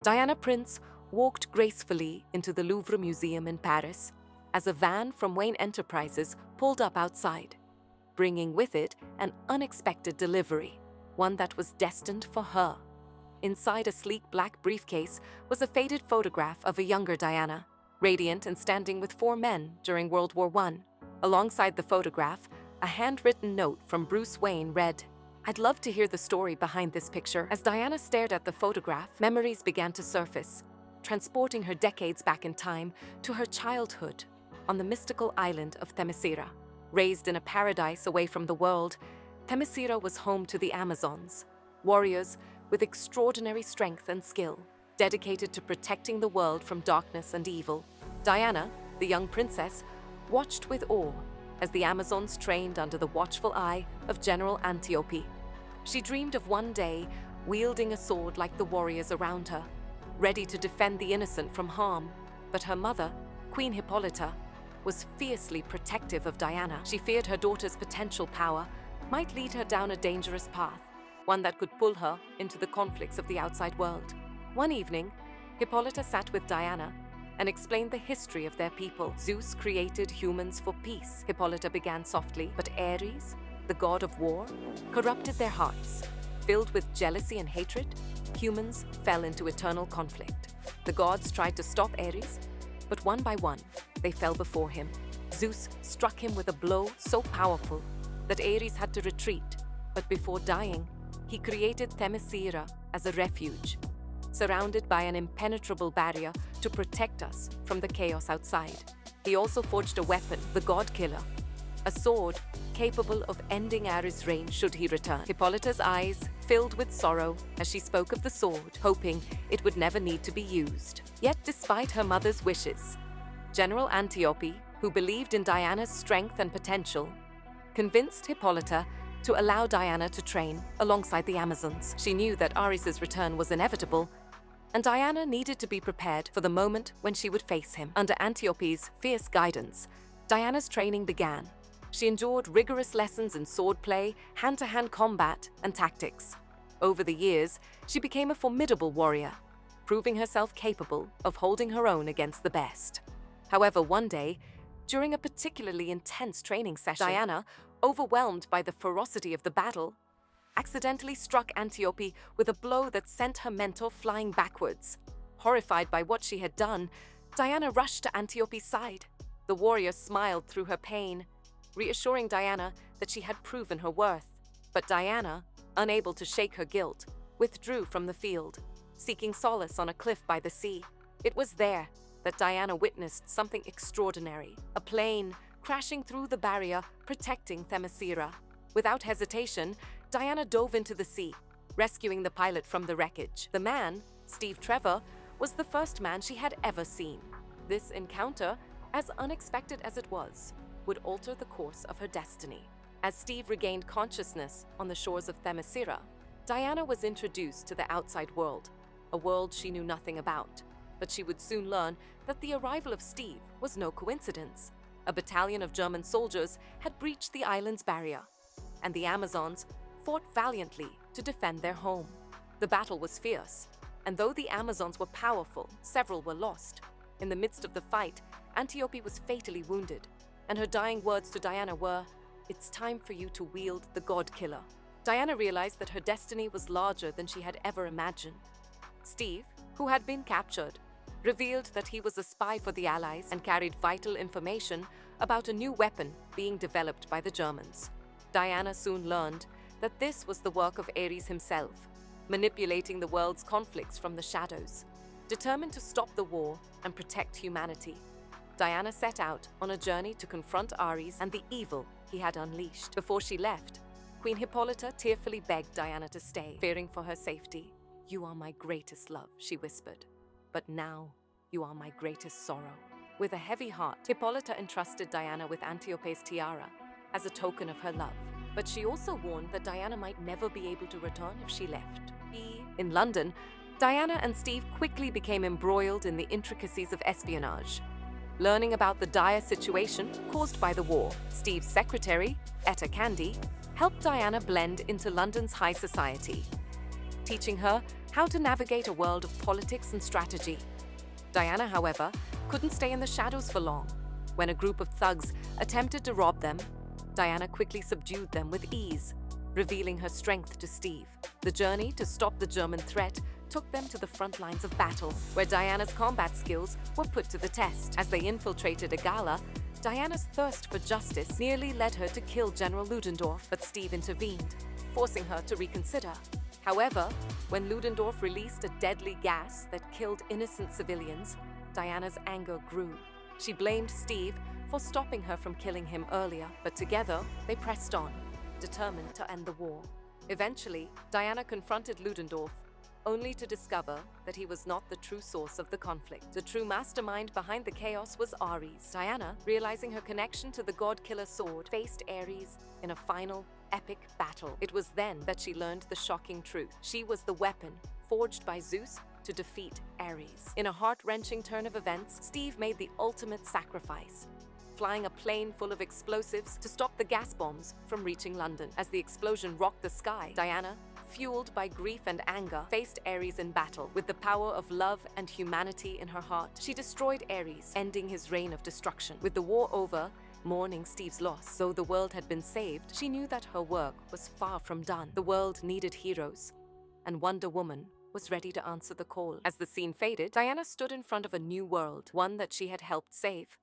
Diana Prince walked gracefully into the Louvre Museum in Paris as a van from Wayne Enterprises pulled up outside, bringing with it an unexpected delivery, one that was destined for her. Inside a sleek black briefcase was a faded photograph of a younger Diana, radiant and standing with 4 men during World War I. Alongside the photograph, a handwritten note from Bruce Wayne read, "I'd love to hear the story behind this picture." As Diana stared at the photograph, memories began to surface, transporting her decades back in time to her childhood on the mystical island of Themyscira. Raised in a paradise away from the world, Themyscira was home to the Amazons, warriors with extraordinary strength and skill, dedicated to protecting the world from darkness and evil. Diana, the young princess, watched with awe as the Amazons trained under the watchful eye of General Antiope. She dreamed of one day wielding a sword like the warriors around her, ready to defend the innocent from harm. But her mother, Queen Hippolyta, was fiercely protective of Diana. She feared her daughter's potential power might lead her down a dangerous path, one that could pull her into the conflicts of the outside world. One evening, Hippolyta sat with Diana and explained the history of their people. Zeus created humans for peace, Hippolyta began softly, but Ares, the god of war, corrupted their hearts. Filled with jealousy and hatred, humans fell into eternal conflict. The gods tried to stop Ares, but one by one, they fell before him. Zeus struck him with a blow so powerful that Ares had to retreat, but before dying, he created Themyscira as a refuge, surrounded by an impenetrable barrier to protect us from the chaos outside. He also forged a weapon, the God Killer, a sword capable of ending Ares' reign should he return. Hippolyta's eyes filled with sorrow as she spoke of the sword, hoping it would never need to be used. Yet despite her mother's wishes, General Antiope, who believed in Diana's strength and potential, convinced Hippolyta to allow Diana to train alongside the Amazons. She knew that Ares' return was inevitable, and Diana needed to be prepared for the moment when she would face him. Under Antiope's fierce guidance, Diana's training began. She endured rigorous lessons in swordplay, hand-to-hand combat, and tactics. Over the years, she became a formidable warrior, proving herself capable of holding her own against the best. However, one day, during a particularly intense training session, Diana, overwhelmed by the ferocity of the battle, accidentally struck Antiope with a blow that sent her mentor flying backwards. Horrified by what she had done, Diana rushed to Antiope's side. The warrior smiled through her pain, reassuring Diana that she had proven her worth. But Diana, unable to shake her guilt, withdrew from the field, seeking solace on a cliff by the sea. It was there that Diana witnessed something extraordinary, a plane crashing through the barrier protecting Themyscira. Without hesitation, Diana dove into the sea, rescuing the pilot from the wreckage. The man, Steve Trevor, was the first man she had ever seen. This encounter, as unexpected as it was, would alter the course of her destiny. As Steve regained consciousness on the shores of Themyscira, Diana was introduced to the outside world, a world she knew nothing about. But she would soon learn that the arrival of Steve was no coincidence. A battalion of German soldiers had breached the island's barrier, and the Amazons fought valiantly to defend their home. The battle was fierce, and though the Amazons were powerful, several were lost. In the midst of the fight, Antiope was fatally wounded, and her dying words to Diana were, "It's time for you to wield the God Killer." Diana realized that her destiny was larger than she had ever imagined. Steve, who had been captured, revealed that he was a spy for the Allies and carried vital information about a new weapon being developed by the Germans. Diana soon learned that this was the work of Ares himself, manipulating the world's conflicts from the shadows. Determined to stop the war and protect humanity, Diana set out on a journey to confront Ares and the evil he had unleashed. Before she left, Queen Hippolyta tearfully begged Diana to stay, fearing for her safety. "You are my greatest love," she whispered. "But now, you are my greatest sorrow." With a heavy heart, Hippolyta entrusted Diana with Antiope's tiara as a token of her love. But she also warned that Diana might never be able to return if she left. In London, Diana and Steve quickly became embroiled in the intricacies of espionage. Learning about the dire situation caused by the war, Steve's secretary, Etta Candy, helped Diana blend into London's high society, teaching her how to navigate a world of politics and strategy. Diana, however, couldn't stay in the shadows for long. When a group of thugs attempted to rob them, Diana quickly subdued them with ease, revealing her strength to Steve. The journey to stop the German threat took them to the front lines of battle, where Diana's combat skills were put to the test. As they infiltrated a gala, Diana's thirst for justice nearly led her to kill General Ludendorff, but Steve intervened, forcing her to reconsider. However, when Ludendorff released a deadly gas that killed innocent civilians, Diana's anger grew. She blamed Steve for stopping her from killing him earlier, but together they pressed on, determined to end the war. Eventually, Diana confronted Ludendorff, only to discover that he was not the true source of the conflict. The true mastermind behind the chaos was Ares. Diana, realizing her connection to the god-killer sword, faced Ares in a final, epic battle. It was then that she learned the shocking truth. She was the weapon forged by Zeus to defeat Ares. In a heart-wrenching turn of events, Steve made the ultimate sacrifice, flying a plane full of explosives to stop the gas bombs from reaching London. As the explosion rocked the sky, Diana, fueled by grief and anger, faced Ares in battle. With the power of love and humanity in her heart, she destroyed Ares, ending his reign of destruction. With the war over, mourning Steve's loss, though the world had been saved, she knew that her work was far from done. The world needed heroes, and Wonder Woman was ready to answer the call. As the scene faded, Diana stood in front of a new world, one that she had helped save.